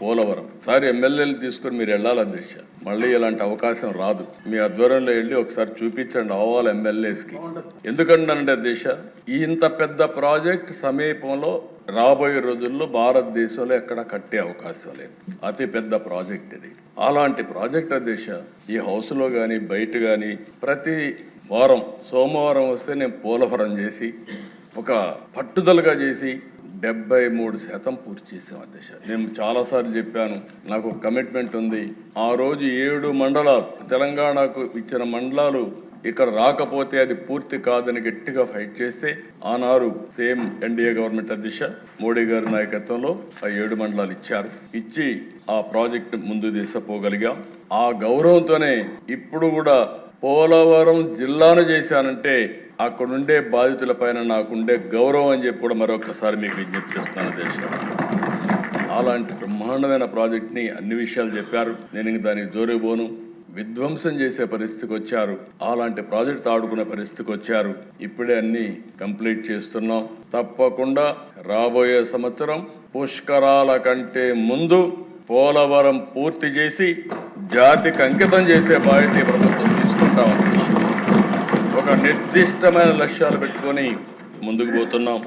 పోలవరం సారి ఎమ్మెల్యేలు తీసుకుని మీరు వెళ్ళాలి అధ్యక్ష. మళ్ళీ ఇలాంటి అవకాశం రాదు. మీ ఆధ్వర్యంలో వెళ్ళి ఒకసారి చూపించండి ఆల్ ఎమ్మెల్యేస్కి. ఎందుకంటే అధ్యక్ష, ఇంత పెద్ద ప్రాజెక్ట్ సమీపంలో రాబోయే రోజుల్లో భారతదేశంలో ఎక్కడ కట్టే అవకాశం లేదు. అతి పెద్ద ప్రాజెక్ట్ ఇది. అలాంటి ప్రాజెక్ట్ అధ్యక్ష ఈ హౌస్ లో గాని బయట గాని ప్రతి వారం సోమవారం వస్తే నేను పోలవరం చేసి ఒక పట్టుదలగా చేసి 73% పూర్తి చేసాం అధ్యక్ష. నేను చాలాసార్లు చెప్పాను, నాకు కమిట్మెంట్ ఉంది. ఆ రోజు 7 మండలాలు తెలంగాణకు ఇచ్చిన మండలాలు ఇక్కడ రాకపోతే అది పూర్తి కాదని గట్టిగా ఫైట్ చేస్తే ఆనాడు సేమ్ ఎన్డీఏ గవర్నమెంట్ అధ్యక్ష మోడీ గారి నాయకత్వంలో ఆ 7 మండలాలు ఇచ్చి ఆ ప్రాజెక్టు ముందు తీసుకుపోగలిగాం. ఆ గౌరవంతోనే ఇప్పుడు కూడా పోలవరం జిల్లాను చేశానంటే అక్కడుండే బాధితుల పైన నాకుండే గౌరవం అని చెప్పి కూడా మరొకసారి మీకు విజ్ఞప్తి చేస్తున్నాను అధ్యక్ష. అలాంటి బ్రహ్మాండమైన ప్రాజెక్ట్ని అన్ని విషయాలు చెప్పారు. నేను దానికి జోరుపోను. విధ్వంసం చేసే పరిస్థితికి వచ్చారు. అలాంటి ప్రాజెక్ట్ ఆడుకునే పరిస్థితికి వచ్చారు. ఇప్పుడే అన్ని కంప్లీట్ చేస్తున్నాం. తప్పకుండా రాబోయే సంవత్సరం పుష్కరాల కంటే ముందు పోలవరం పూర్తి చేసి జాతికి అంకితం చేసే బాధ్యత ప్రభుత్వం తీసుకుంటాం. ఒక నిర్దిష్టమైన లక్ష్యాలు పెట్టుకొని ముందుకు పోతున్నాం.